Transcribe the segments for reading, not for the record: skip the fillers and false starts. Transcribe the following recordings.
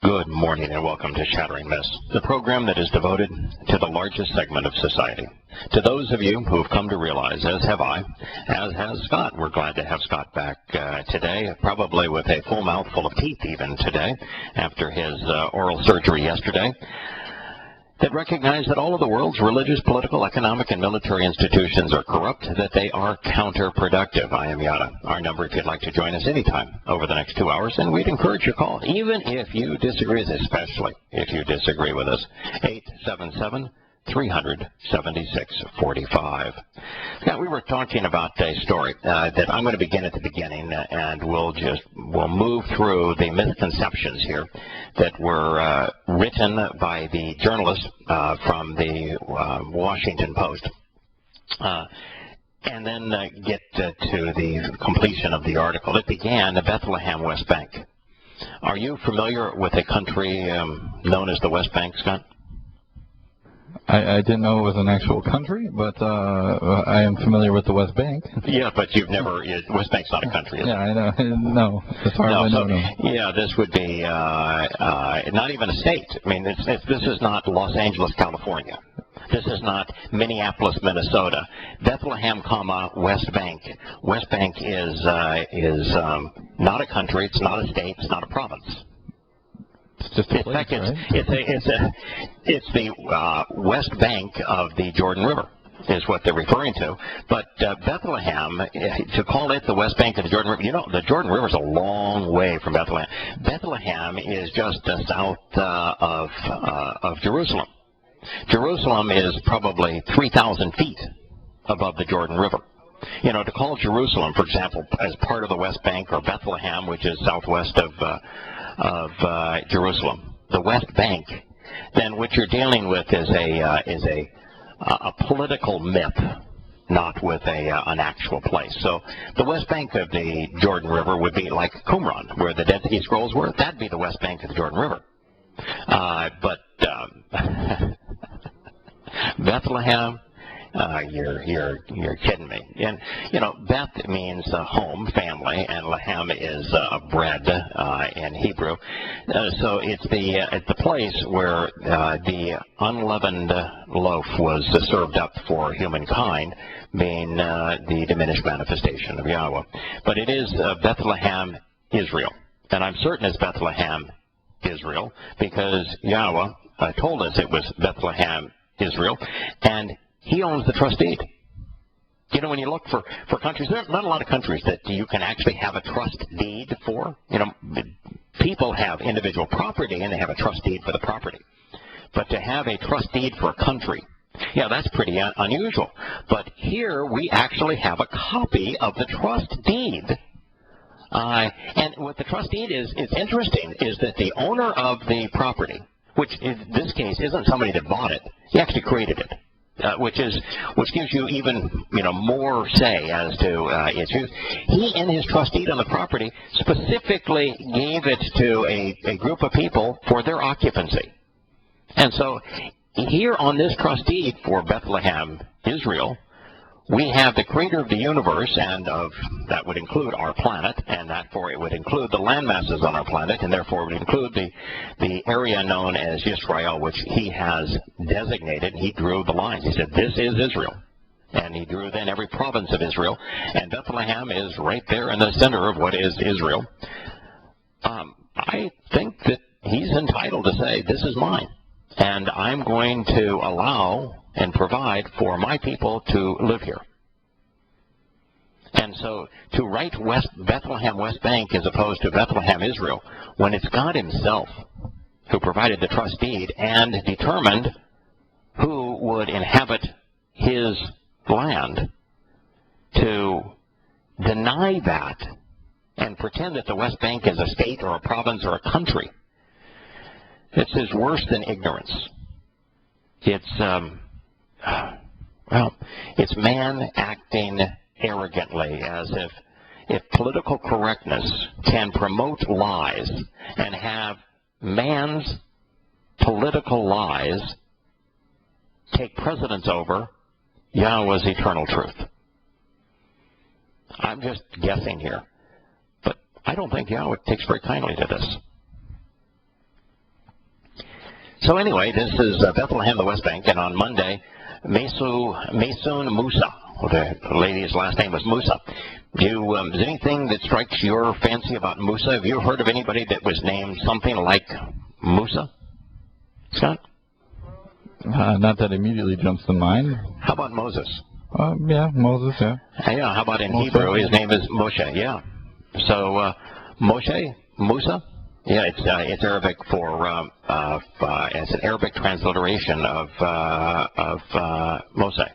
Good morning and welcome to Shattering Myths, the program that is devoted to the largest segment of society. To those of you who have come to realize, as have I, as has Scott, we're glad to have Scott back today, probably with a full mouthful of teeth even today after his oral surgery yesterday, that recognize that all of the world's religious, political, economic, and military institutions are corrupt, that they are counterproductive. I am Yahowah. Our number, if you'd like to join us anytime over the next 2 hours, and we'd encourage your call, even if you disagree, especially if you disagree with us, 877-300-7645. Now, we were talking about a story that I'm going to begin at the beginning, and we'll move through the misconceptions here that were written by the journalist from the Washington Post, and then get to the completion of the article. It began at Bethlehem, West Bank. Are you familiar with a country known as the West Bank, Scott? I didn't know it was an actual country, but I am familiar with the West Bank. Yeah, but you've never, West Bank's not a country, is it? Yeah, I know. No, as far as I know, no. Yeah, this would be not even a state. I mean, this is not Los Angeles, California. This is not Minneapolis, Minnesota. Bethlehem, West Bank. West Bank is not a country. It's not a state. It's not a province. It's just a place, right? It's the West Bank of the Jordan River is what they're referring to. But Bethlehem, to call it the West Bank of the Jordan River, you know, the Jordan River is a long way from Bethlehem. Bethlehem is just south of Jerusalem. Jerusalem is probably 3,000 feet above the Jordan River. You know, to call Jerusalem, for example, as part of the West Bank, or Bethlehem, which is southwest of Jerusalem, the West Bank, then what you're dealing with is a political myth, not with an actual place. So the West Bank of the Jordan River would be like Qumran, where the Dead Sea Scrolls were. That'd be the West Bank of the Jordan River. But Bethlehem. You're kidding me. And, you know, Beth means home, family, and Lahem is bread in Hebrew. So it's the place where the unleavened loaf was served up for humankind, being the diminished manifestation of Yahowah. But it is Bethlehem, Israel. And I'm certain it's Bethlehem, Israel, because Yahowah told us it was Bethlehem, Israel, and he owns the trust deed. You know, when you look for countries, there are not a lot of countries that you can actually have a trust deed for. You know, people have individual property and they have a trust deed for the property. But to have a trust deed for a country, yeah, that's pretty unusual. But here we actually have a copy of the trust deed. And what the trust deed is interesting, is that the owner of the property, which in this case isn't somebody that bought it, he actually created it. Which gives you even more say as to its use. He, in his trust deed on the property, specifically gave it to a group of people for their occupancy. And so here on this trust deed for Bethlehem, Israel, we have the creator of the universe, and that would include our planet, and therefore it would include the land masses on our planet, and therefore it would include the area known as Israel, which he has designated. He drew the lines. He said, this is Israel. And he drew then every province of Israel, and Bethlehem is right there in the center of what is Israel. I think that he's entitled to say, this is mine, and I'm going to allow and provide for my people to live here. And so to write Bethlehem, West Bank, as opposed to Bethlehem, Israel, when it's God himself who provided the trust deed and determined who would inhabit his land, to deny that and pretend that the West Bank is a state or a province or a country, this is worse than ignorance. It's it's man acting arrogantly, as if political correctness can promote lies and have man's political lies take precedence over Yahowah's eternal truth. I'm just guessing here, but I don't think Yahowah takes very kindly to this. So anyway, this is Bethlehem, the West Bank, and on Monday, Maysoon Musa. The lady's last name was Musa. Is anything that strikes your fancy about Musa? Have you heard of anybody that was named something like Musa? Scott? Not that immediately jumps to mind. How about Moses? Yeah, Moses, yeah. Yeah, how about in Moshe. Hebrew? His name is Moshe, yeah. So, Moshe, Musa? Yeah, it's Arabic for, it's an Arabic transliteration of Moshe.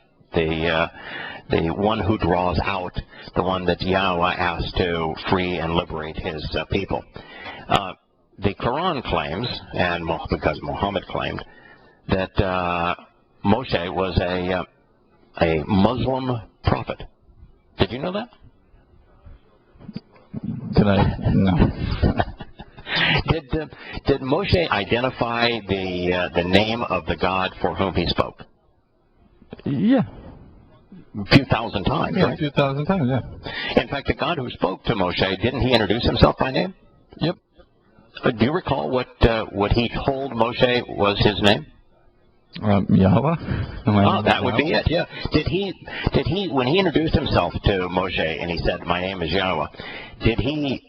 The one who draws out, the one that Yahowah asked to free and liberate his people. The Quran claims, and because Muhammad claimed, that Moshe was a Muslim prophet. Did you know that? Did I? No. Did Moshe identify the name of the God for whom he spoke? Yeah. A few thousand times, Yeah, right? a few thousand times, yeah. In fact, the God who spoke to Moshe, didn't he introduce himself by name? Yep. Do you recall what he told Moshe was his name? Yahowah. Oh, that would be it. Yeah. Did he when he introduced himself to Moshe and he said, "My name is Yahowah," did he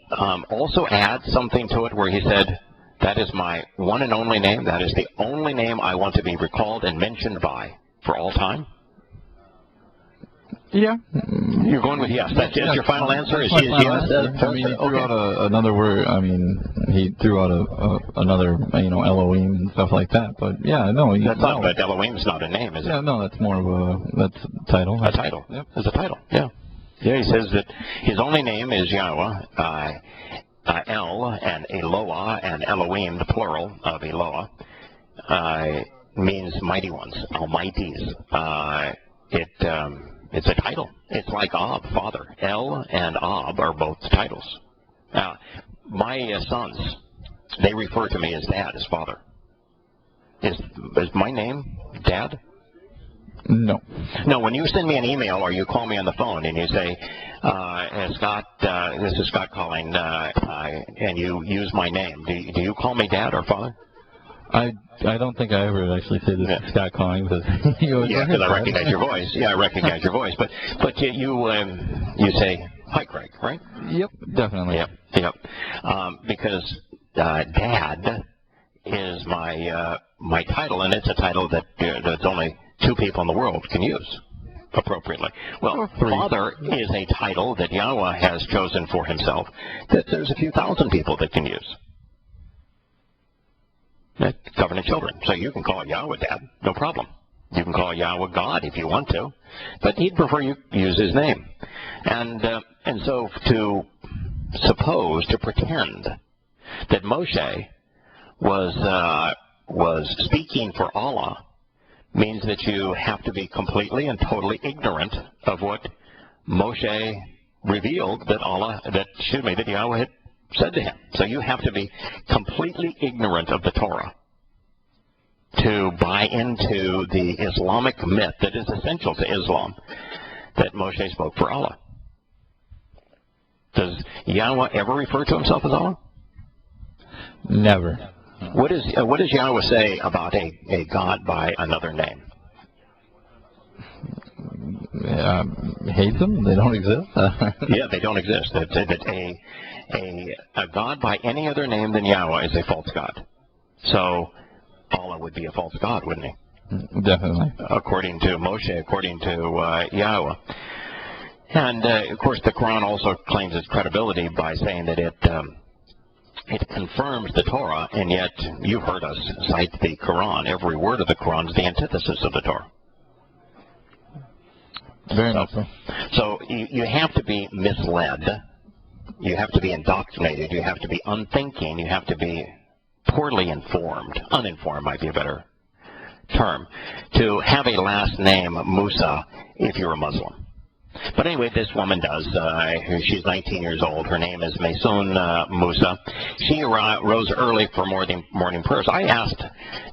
also add something to it where he said, "That is my one and only name. That is the only name I want to be recalled and mentioned by for all time"? Yeah. You're going with yes. That's your final answer? Is my yes? final answer. I mean, he threw out another word. I mean, he threw out another, Elohim and stuff like that. But yeah, no. That's not. But Elohim's not a name, is it? Yeah, no. That's more of that's a title. A title. Yep. It's a title. Yeah. Yeah. He says that his only name is Yahowah. El and Eloah and Elohim, the plural of Eloah, means mighty ones, almighties. It's a title. It's like Ab, father. El and Ab are both titles. My sons, they refer to me as Dad, as father. Is my name Dad? No. No, when you send me an email or you call me on the phone and you say, Scott, this is Scott calling, and you use my name, do you call me Dad or father? I don't think I ever actually say this to Scott calling because because I recognize your voice. Yeah, I recognize your voice. But you say hi, Craig, right? Yep, definitely. Yep. Because Dad is my title, and it's a title that's only two people in the world can use appropriately. Well, Father is a title that Yahowah has chosen for himself that there's a few thousand people that can use. Covenant children. So you can call Yahowah Dad, no problem. You can call Yahowah God if you want to, but he'd prefer you use his name. And so to pretend that Moshe was speaking for Allah means that you have to be completely and totally ignorant of what Moshe revealed that Yahowah had said to him. So you have to be completely ignorant of the Torah to buy into the Islamic myth that is essential to Islam, that Moshe spoke for Allah. Does Yahowah ever refer to himself as Allah? Never. What does Yahowah say about a God by another name? Hate them? They don't exist? Yeah, they don't exist. A God by any other name than Yahowah is a false God. So Allah would be a false God, wouldn't he? Definitely. According to Moshe, according to Yahowah. And, of course, the Quran also claims its credibility by saying that it confirms the Torah, and yet you've heard us cite the Quran. Every word of the Quran is the antithesis of the Torah. Very much so. So you have to be misled. You have to be indoctrinated. You have to be unthinking. You have to be poorly informed. Uninformed might be a better term. To have a last name, Musa, if you're a Muslim. But anyway, this woman does. She's 19 years old. Her name is Maysoon Musa. She rose early for morning prayers. I asked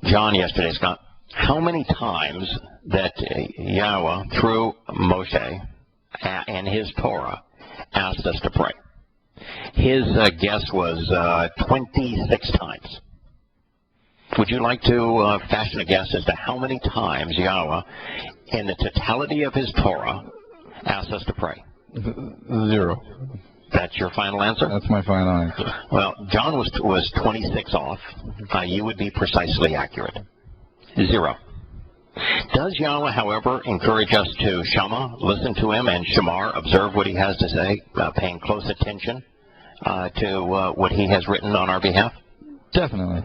John yesterday, Scott, how many times that Yahowah, through Moshe and his Torah, asked us to pray. His guess was 26 times. Would you like to fashion a guess as to how many times Yahowah, in the totality of his Torah, asks us to pray? 0. That's your final answer? That's my final answer. Well, John was 26 off. You would be precisely accurate. 0. Does Yahowah, however, encourage us to Shama, listen to him, and Shamar, observe what he has to say, paying close attention to what he has written on our behalf? Definitely.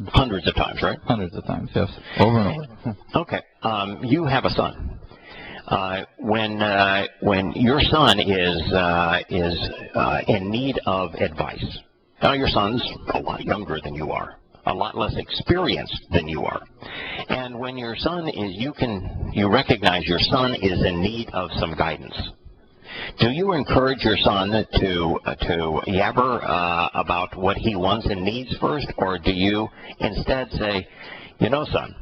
Hundreds of times, right? Hundreds of times, yes. Over and over. Okay. You have a son. When your son is in need of advice, now your son's a lot younger than you are, a lot less experienced than you are, and when your son is, you recognize your son is in need of some guidance. Do you encourage your son to yabber about what he wants and needs first, or do you instead say, you know, son,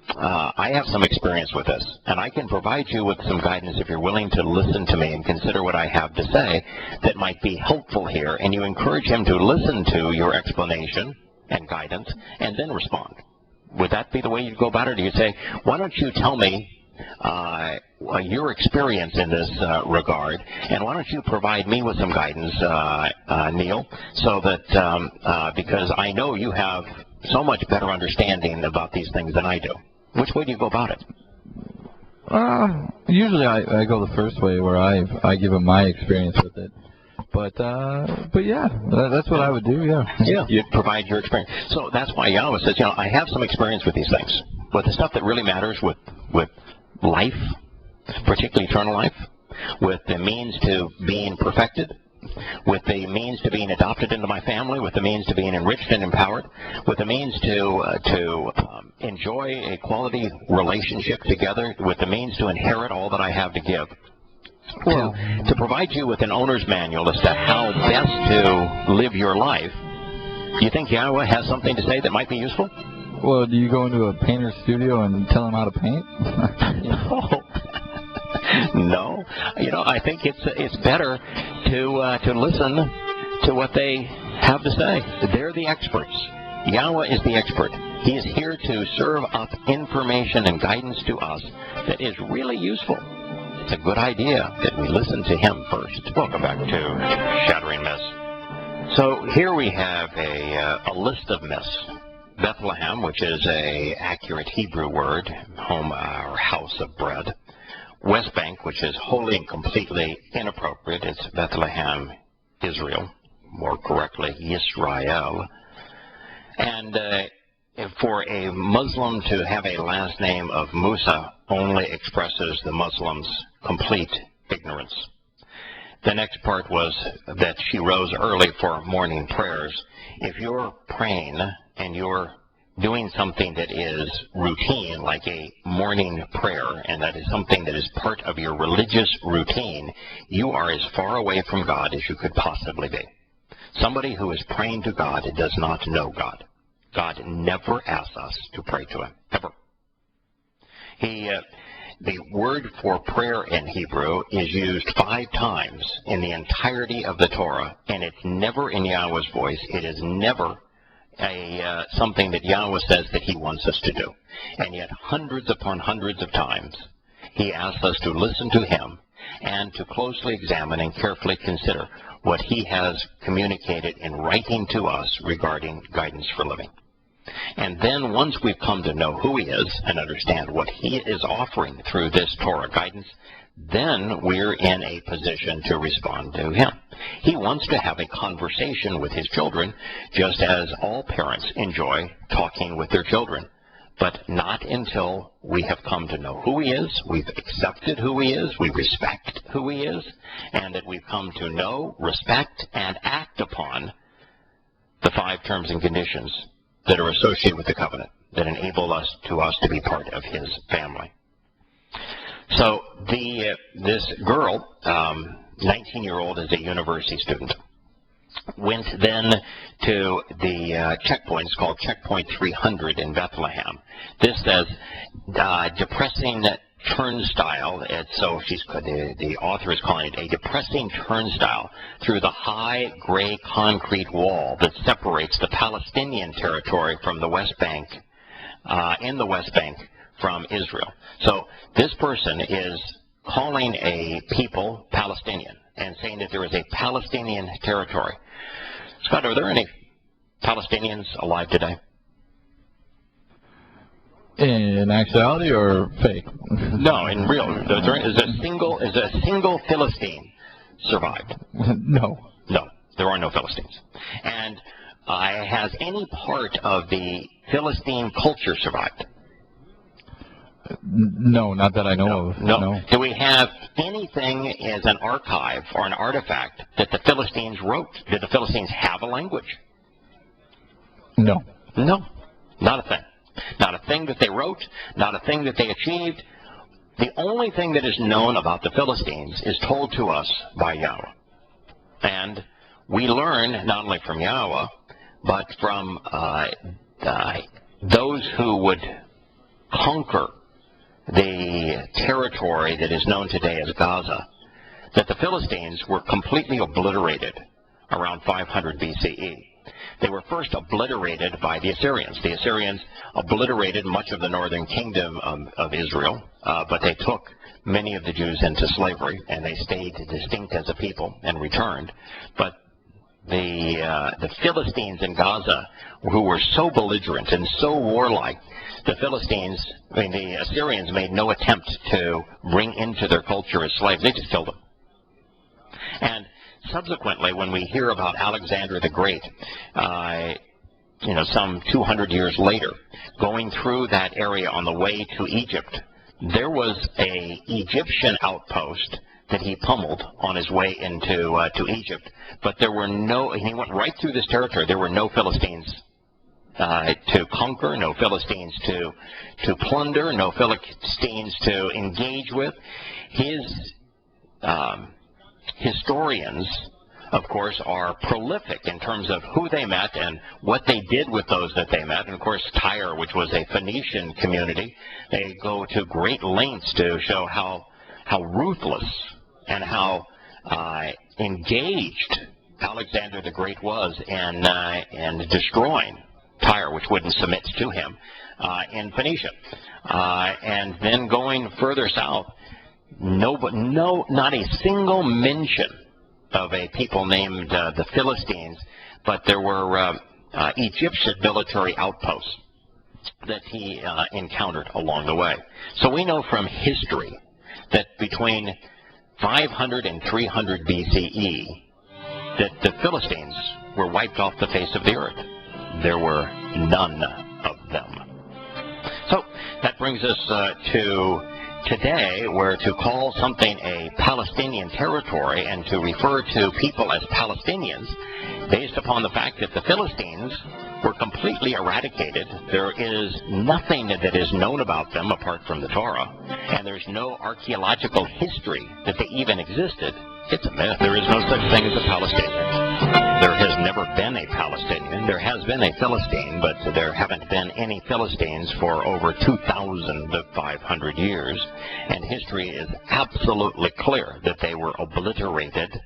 I have some experience with this, and I can provide you with some guidance if you're willing to listen to me and consider what I have to say that might be helpful here, and you encourage him to listen to your explanation and guidance and then respond? Would that be the way you'd go about it? Or do you say, why don't you tell me your experience in this regard, and why don't you provide me with some guidance, Neil, so that because I know you have so much better understanding about these things than I do. Which way do you go about it? Usually I go the first way, where I give him my experience with it. But yeah, that's what I would do, yeah. Yeah, you'd provide your experience. So that's why Yahowah says, you know, I have some experience with these things. But the stuff that really matters with life, particularly eternal life, with the means to being perfected, with the means to being adopted into my family, with the means to being enriched and empowered, with the means to enjoy a quality relationship together, with the means to inherit all that I have to give. Well, to provide you with an owner's manual as to how best to live your life, do you think Yahowah has something to say that might be useful? Well, do you go into a painter's studio and tell him how to paint? No. No. You know, I think it's better to listen to what they have to say. They're the experts. Yahowah is the expert. He is here to serve up information and guidance to us that is really useful. It's a good idea that we listen to him first. Welcome back to Shattering Myths. So here we have a list of myths. Bethlehem, which is a accurate Hebrew word, home or house of bread. West Bank, which is wholly and completely inappropriate. It's Bethlehem, Israel, more correctly, Yisrael. And for a Muslim to have a last name of Musa only expresses the Muslim's complete ignorance. The next part was that she rose early for morning prayers. If you're praying and you're doing something that is routine, like a morning prayer, and that is something that is part of your religious routine, you are as far away from God as you could possibly be. Somebody who is praying to God does not know God. God never asks us to pray to him, ever. The word for prayer in Hebrew is used 5 times in the entirety of the Torah, and it's never in Yahweh's voice. It is never something that Yahowah says that he wants us to do. And yet hundreds upon hundreds of times he asks us to listen to him and to closely examine and carefully consider what he has communicated in writing to us regarding guidance for living. And then once we've come to know who he is and understand what he is offering through this Torah guidance, then we're in a position to respond to him. He wants to have a conversation with his children, just as all parents enjoy talking with their children, but not until we have come to know who he is, we've accepted who he is, we respect who he is, and that we've come to know, respect, and act upon the 5 terms and conditions that are associated with the covenant that enable us to be part of his family. So this girl, 19-year-old, is a university student, went then to the checkpoint. It's called Checkpoint 300 in Bethlehem. This says depressing turnstile. So the author is calling it a depressing turnstile through the high gray concrete wall that separates the Palestinian territory from the West Bank in the West Bank from Israel. So this person is calling a people Palestinian and saying that there is a Palestinian territory. Scott, are there any Palestinians alive today? In actuality or fake? No, in real. Is a single Philistine survived? No. No, there are no Philistines. And has any part of the Philistine culture survived? No, not that I know of. No. Do we have anything as an archive or an artifact that the Philistines wrote? Did the Philistines have a language? No. No, not a thing. Not a thing that they wrote, not a thing that they achieved. The only thing that is known about the Philistines is told to us by Yahowah. And we learn not only from Yahowah, but from those who would conquer the territory that is known today as Gaza, that the Philistines were completely obliterated around 500 BCE. They were first obliterated by the Assyrians. The Assyrians obliterated much of the northern kingdom of Israel, but they took many of the Jews into slavery, and they stayed distinct as a people and returned. But the Philistines in Gaza, who were so belligerent and so warlike, the Assyrians made no attempt to bring into their culture as slaves. They just killed them. And subsequently, when we hear about Alexander the Great, some 200 years later, going through that area on the way to Egypt, there was an Egyptian outpost that he pummeled on his way into to Egypt. But he went right through this territory. There were no Philistines to conquer, no Philistines to plunder, no Philistines to engage with. His historians, of course, are prolific in terms of who they met and what they did with those that they met. And, of course, Tyre, which was a Phoenician community, they go to great lengths to show how ruthless and how engaged Alexander the Great was in destroying Tyre, which wouldn't submit to him, in Phoenicia. And then going further south, not a single mention of a people named the Philistines, but there were Egyptian military outposts that he encountered along the way. So we know from history that between 500 and 300 BCE that the Philistines were wiped off the face of the earth. There were none of them. So that brings us to today, where to call something a Palestinian territory and to refer to people as Palestinians based upon the fact that the Philistines were completely eradicated. There is nothing that is known about them apart from the Torah, and there's no archaeological history that they even existed. It's a myth. There is no such thing as a Palestinian. There has never been a Palestinian. There has been a Philistine, but there haven't been any Philistines for over 2,500 years. And history is absolutely clear that they were obliterated,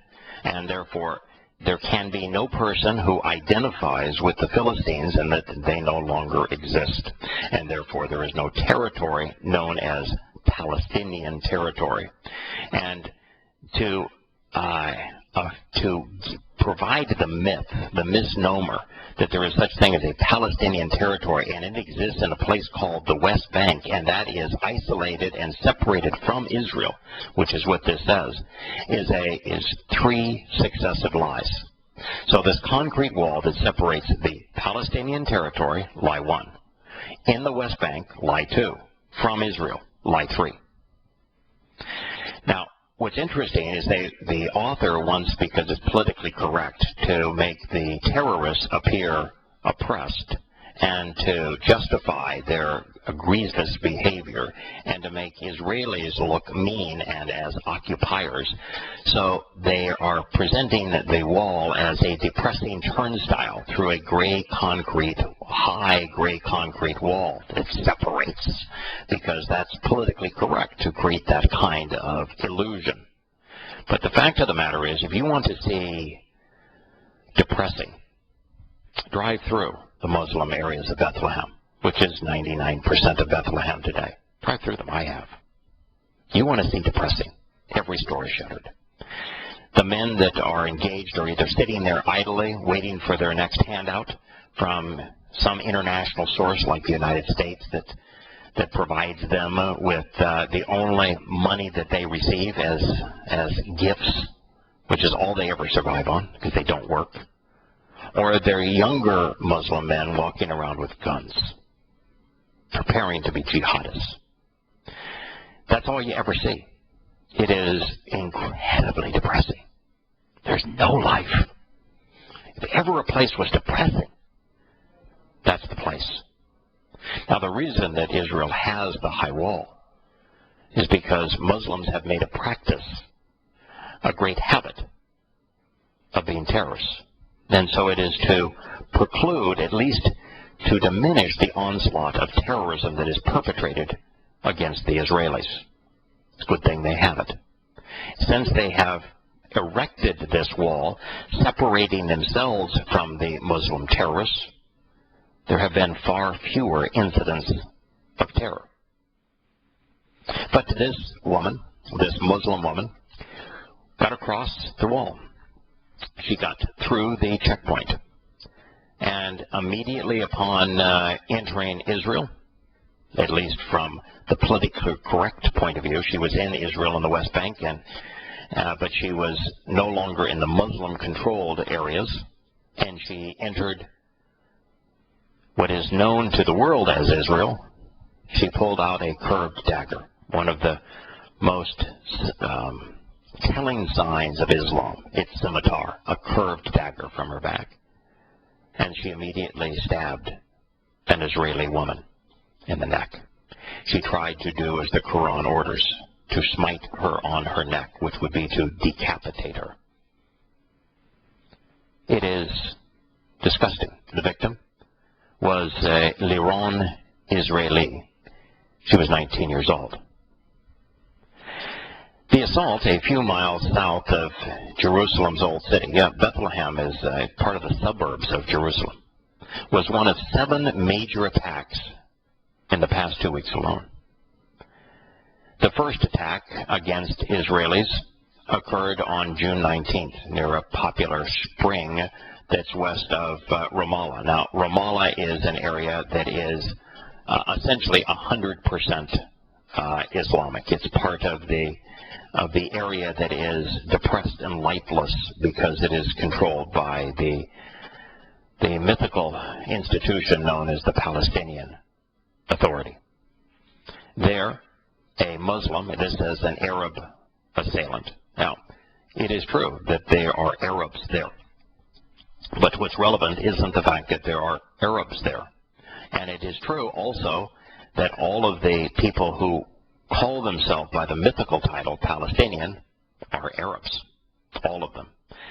and therefore there can be no person who identifies with the Philistines and that they no longer exist. And therefore there is no territory known as Palestinian territory. And to provide the myth, the misnomer, that there is such thing as a Palestinian territory, and it exists in a place called the West Bank, and that is isolated and separated from Israel, which is what this says, is three successive lies. So this concrete wall that separates the Palestinian territory, lie one. In the West Bank, lie two. From Israel, lie three. Now, what's interesting is the author wants, because it's politically correct, to make the terrorists appear oppressed and to justify their egregious behavior and to make Israelis look mean and as occupiers. So they are presenting the wall as a depressing turnstile through a high gray concrete wall that separates, because that's politically correct to create that kind of illusion. But the fact of the matter is, if you want to see depressing, drive through the Muslim areas of Bethlehem. which is 99% of Bethlehem today. Drive through them, I have. You want to see depressing. Every store is shuttered. The men that are engaged are either sitting there idly waiting for their next handout from some international source like the United States that provides them with the only money that they receive as gifts, which is all they ever survive on because they don't work. Or they're younger Muslim men walking around with guns, preparing to be jihadists. That's all you ever see. It is incredibly depressing. There's no life. If ever a place was depressing, that's the place. Now, the reason that Israel has the high wall is because Muslims have made a practice, a great habit, of being terrorists. And so it is to preclude, at least to diminish the onslaught of terrorism that is perpetrated against the Israelis. It's a good thing they have it. Since they have erected this wall, separating themselves from the Muslim terrorists, there have been far fewer incidents of terror. But this woman, this Muslim woman, got across the wall. She got through the checkpoint. And immediately upon entering Israel, at least from the politically correct point of view, she was in Israel in the West Bank, but she was no longer in the Muslim-controlled areas, and she entered what is known to the world as Israel. She pulled out a curved dagger, one of the most telling signs of Islam, its scimitar, a curved dagger from her back. And she immediately stabbed an Israeli woman in the neck. She tried to do as the Quran orders, to smite her on her neck, which would be to decapitate her. It is disgusting. The victim was Liron Israeli. She was 19 years old. The assault, a few miles south of Jerusalem's Old City, Bethlehem is part of the suburbs of Jerusalem, was one of 7 major attacks in the past 2 weeks alone. The first attack against Israelis occurred on June 19th near a popular spring that's west of Ramallah. Now, Ramallah is an area that is essentially 100% Islamic. It's part of the area that is depressed and lifeless because it is controlled by the mythical institution known as the Palestinian Authority. There, a Muslim, this is an Arab assailant. Now, it is true that there are Arabs there. But what's relevant isn't the fact that there are Arabs there. And it is true also that all of the people who call themselves by the mythical title Palestinian are Arabs. All of them.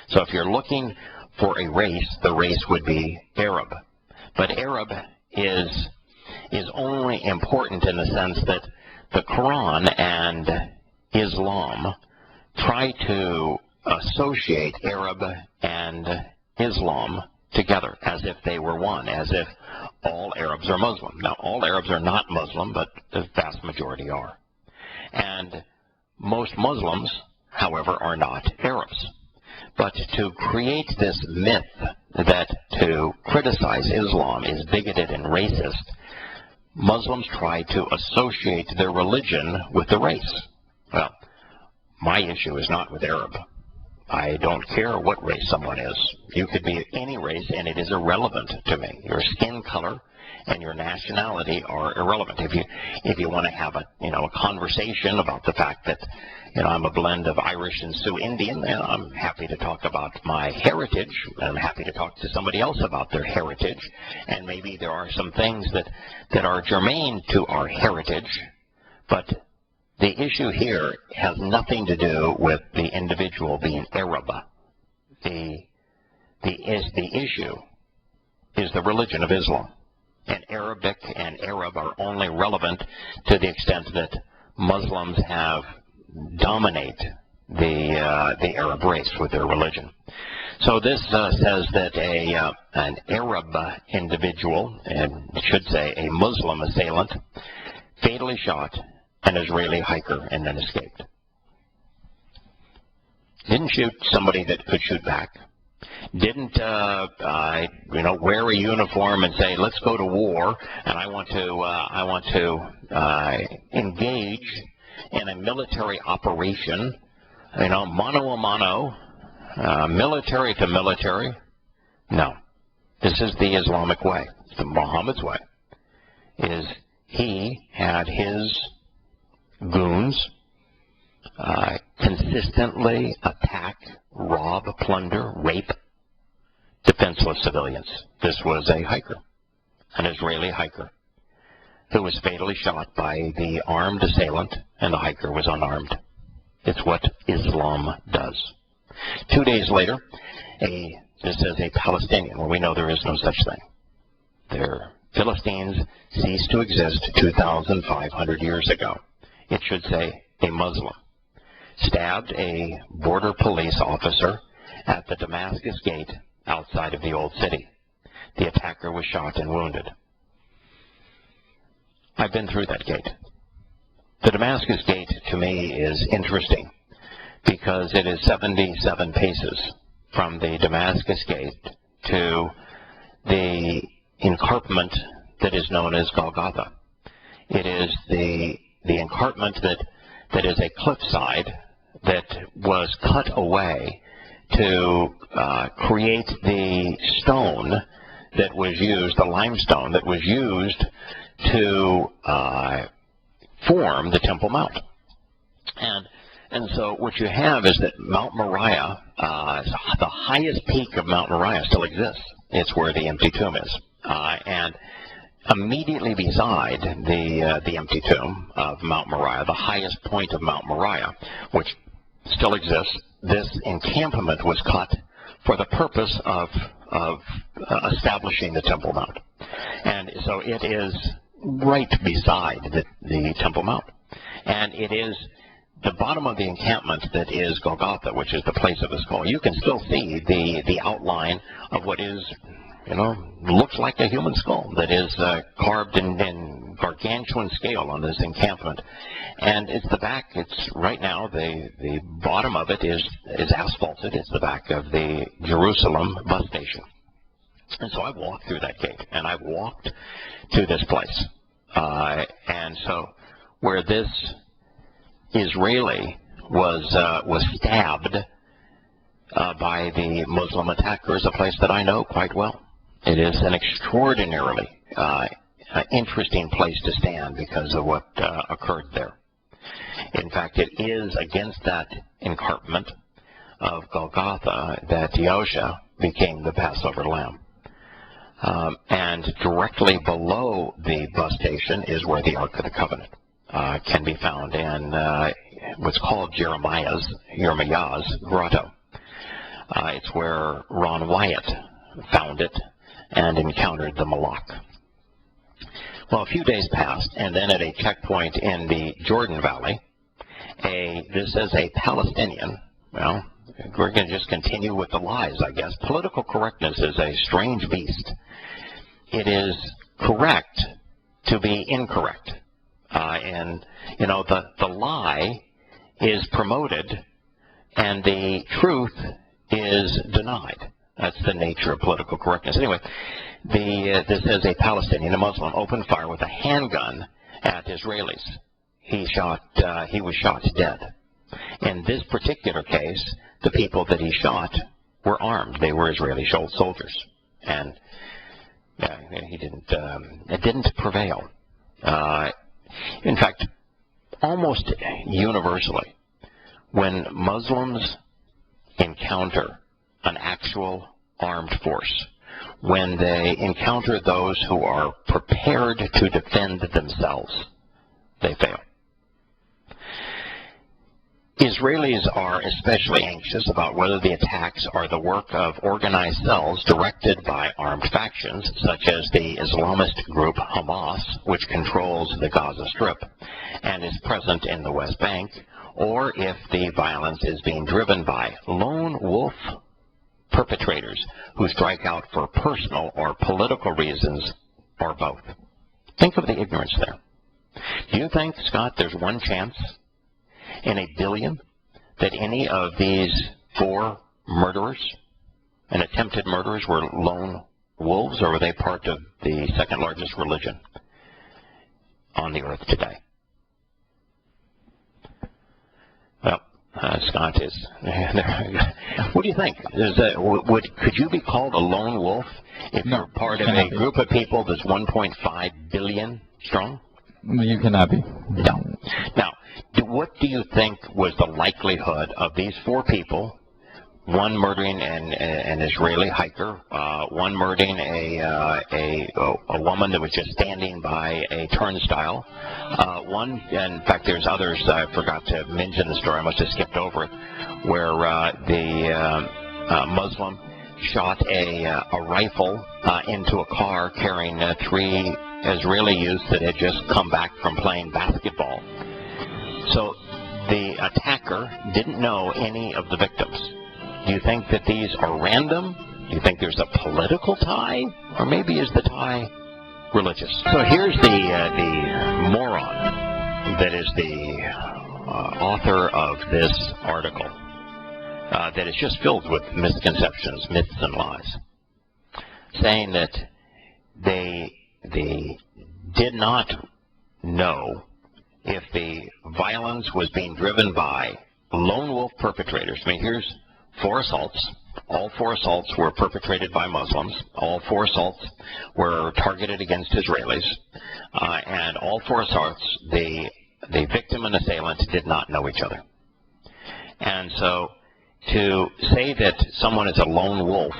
So if you're looking for a race, the race would be Arab. But Arab is only important in the sense that the Quran and Islam try to associate Arab and Islam together as if they were one, as if all Arabs are Muslim. Now, all Arabs are not Muslim, but the vast majority are. And most Muslims, however, are not Arabs. But to create this myth that to criticize Islam is bigoted and racist, Muslims try to associate their religion with the race. Well, my issue is not with Arab. I don't care what race someone is. You could be any race, and it is irrelevant to me. Your skin color and your nationality are irrelevant. If you want to have a conversation about the fact that I'm a blend of Irish and Sioux Indian, then I'm happy to talk about my heritage. I'm happy to talk to somebody else about their heritage, and maybe there are some things that are germane to our heritage, but the issue here has nothing to do with the individual being Arab. The issue is the religion of Islam. And Arabic and Arab are only relevant to the extent that Muslims dominate the Arab race with their religion. So this says that an Arab individual, and it should say a Muslim assailant, fatally shot an Israeli hiker and then escaped. Didn't shoot somebody that could shoot back. Didn't wear a uniform and say, let's go to war, and I want to engage in a military operation, mano a mano, military to military. No. This is the Islamic way. The Muhammad's way is he had his goons consistently attack, rob, plunder, rape defenseless civilians. This was a hiker, an Israeli hiker, who was fatally shot by the armed assailant, and the hiker was unarmed. It's what Islam does. 2 days later, this is a Palestinian. Well, we know there is no such thing. Philistines ceased to exist 2,500 years ago. It should say a Muslim stabbed a border police officer at the Damascus Gate outside of the Old City. The attacker was shot and wounded. I've been through that gate. The Damascus Gate, to me, is interesting because it is 77 paces from the Damascus Gate to the encarpment that is known as Golgotha. It is the encarpment that is a cliffside that was cut away to create the stone that was used, the limestone that was used to form the Temple Mount. And so what you have is that Mount Moriah, the highest peak of Mount Moriah still exists. It's where the empty tomb is. And immediately beside the empty tomb of Mount Moriah, the highest point of Mount Moriah, which still exists, this encampment was cut for the purpose of establishing the Temple Mount. And so it is right beside the Temple Mount. And it is the bottom of the encampment that is Golgotha, which is the place of the skull. You can still see the outline of what is, looks like a human skull that is carved in gargantuan scale on this encampment. And it's the back, it's right now, the bottom of it is asphalted. It's the back of the Jerusalem bus station. And so I walked through that gate, and I walked to this place. And so where this Israeli was stabbed by the Muslim attackers, a place that I know quite well. It is an extraordinarily interesting place to stand because of what occurred there. In fact, it is against that encarpment of Golgotha that Yahowah became the Passover lamb. And directly below the bus station is where the Ark of the Covenant can be found in what's called Jeremiah's grotto. It's where Ron Wyatt found it and encountered the Malak. Well, a few days passed, and then at a checkpoint in the Jordan Valley, this is a Palestinian. Well, we're going to just continue with the lies, I guess. Political correctness is a strange beast. It is correct to be incorrect. And, the lie is promoted and the truth is denied. That's the nature of political correctness. Anyway, this is a Palestinian, a Muslim, opened fire with a handgun at Israelis. He was shot dead. In this particular case, the people that he shot were armed. They were Israeli soldiers. And it didn't prevail. In fact, almost universally, when Muslims encounter an actual armed force, when they encounter those who are prepared to defend themselves, they fail. Israelis are especially anxious about whether the attacks are the work of organized cells directed by armed factions, such as the Islamist group Hamas, which controls the Gaza Strip and is present in the West Bank, or if the violence is being driven by lone wolf perpetrators who strike out for personal or political reasons, or both. Think of the ignorance there. Do you think, Scott, there's one chance in a billion that any of these 4 murderers and attempted murderers were lone wolves, or were they part of the second largest religion on the earth today? Well, Scott is. What do you think? Could you be called a lone wolf if you're part of a group of people that's 1.5 billion strong? You cannot be. No. Now, what do you think was the likelihood of these 4 people, one murdering an Israeli hiker, one murdering a woman that was just standing by a turnstile, one, in fact, there's others I forgot to mention the story, I must have skipped over it, where the Muslim shot a rifle into a car carrying 3 Israeli youths that had just come back from playing basketball. So the attacker didn't know any of the victims. Do you think that these are random? Do you think there's a political tie? Or maybe is the tie religious? So here's the moron that is the author of this article that is just filled with misconceptions, myths, and lies, saying that they did not know if the violence was being driven by lone wolf perpetrators. I mean, here's 4 assaults. All 4 assaults were perpetrated by Muslims. All 4 assaults were targeted against Israelis. And all 4 assaults, the victim and assailant did not know each other. And so to say that someone is a lone wolf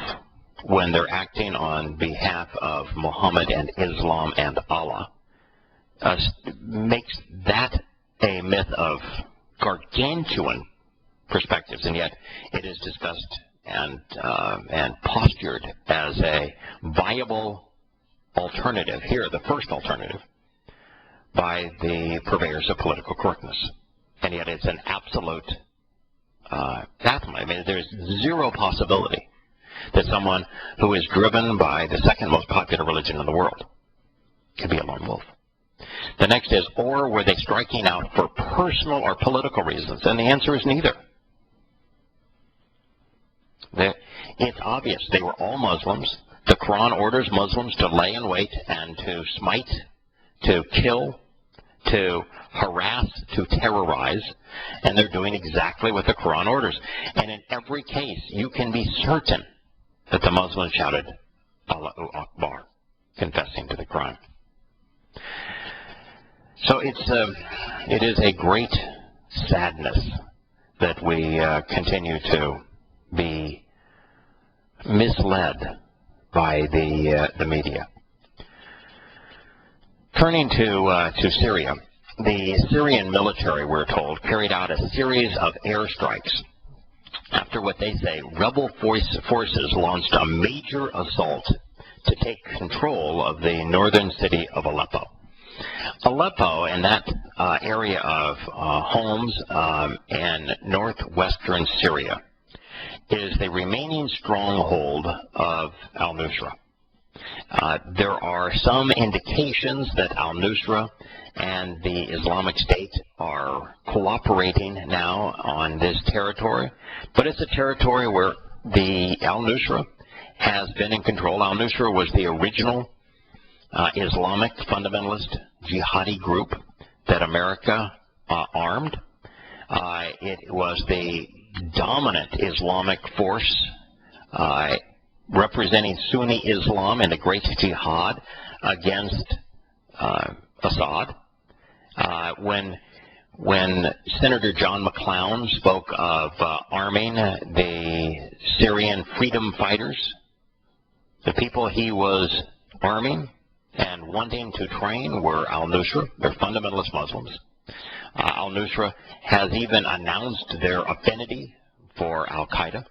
when they're acting on behalf of Muhammad and Islam and Allah makes that a myth of gargantuan perspectives, and yet it is discussed and postured as a viable alternative, here the first alternative, by the purveyors of political correctness. And yet it's an absolute anathema. I mean, there's zero possibility that someone who is driven by the second most popular religion in the world could be a lone wolf. The next is, or were they striking out for personal or political reasons? And the answer is neither. It's obvious. They were all Muslims. The Quran orders Muslims to lay in wait and to smite, to kill, to harass, to terrorize, and they're doing exactly what the Quran orders. And in every case, you can be certain that the Muslims shouted, Allahu Akbar, confessing to the crime. So it is a great sadness that we continue to be misled by the media. Turning to Syria, the Syrian military, we're told, carried out a series of airstrikes after what they say rebel forces launched a major assault to take control of the northern city of Aleppo. Aleppo and that area of Homs in northwestern Syria is the remaining stronghold of al-Nusra. There are some indications that al-Nusra and the Islamic State are cooperating now on this territory, but it's a territory where the al-Nusra has been in control. Al-Nusra was the original Islamic fundamentalist jihadi group that America armed. It was the dominant Islamic force representing Sunni Islam in the Great Jihad against Assad. When Senator John McClown spoke of arming the Syrian freedom fighters, the people he was arming and wanting to train were al-Nusra. They're fundamentalist Muslims. Al-Nusra has even announced their affinity for al-Qaeda.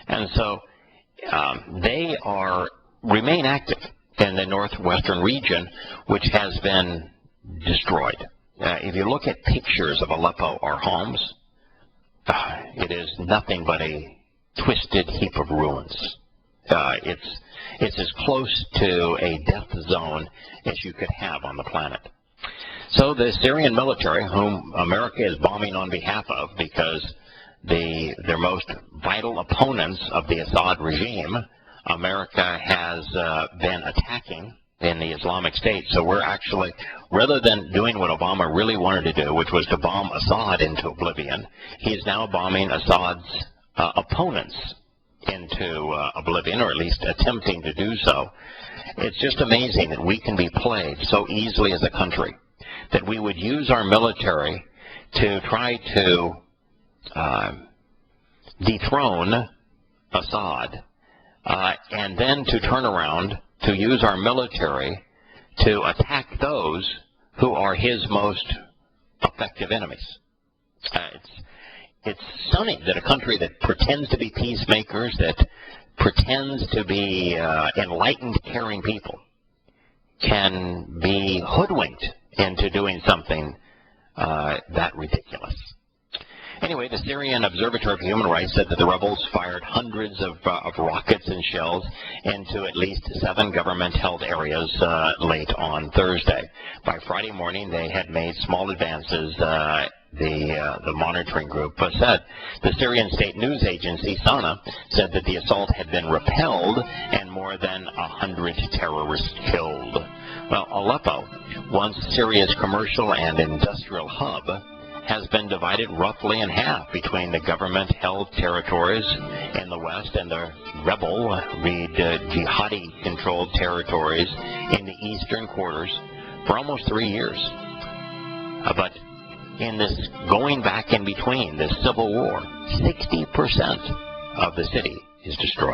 And so they remain active in the northwestern region, which has been destroyed. If you look at pictures of Aleppo or Homs, it is nothing but a twisted heap of ruins. It's as close to a death zone as you could have on the planet. So the Syrian military, whom America is bombing on behalf of because their most vital opponents of the Assad regime, America has been attacking in the Islamic State. So we're actually, rather than doing what Obama really wanted to do, which was to bomb Assad into oblivion, he is now bombing Assad's opponents into oblivion, or at least attempting to do so. It's just amazing that we can be played so easily as a country, that we would use our military to try to dethrone Assad, and then to turn around to use our military to attack those who are his most effective enemies. It's stunning that a country that pretends to be peacemakers, that pretends to be enlightened, caring people, can be hoodwinked into doing something that ridiculous. Anyway, the Syrian Observatory for Human Rights said that the rebels fired hundreds of rockets and shells into at least 7 government-held areas late on Thursday. By Friday morning, they had made small advances. The monitoring group said. The Syrian state news agency, SANA, said that the assault had been repelled and more than 100 terrorists killed. Well, Aleppo, once Syria's commercial and industrial hub, has been divided roughly in half between the government-held territories in the west and the rebel, jihadi-controlled territories in the eastern quarters for almost 3 years. But in this going back in between, this civil war, 60% of the city is destroyed.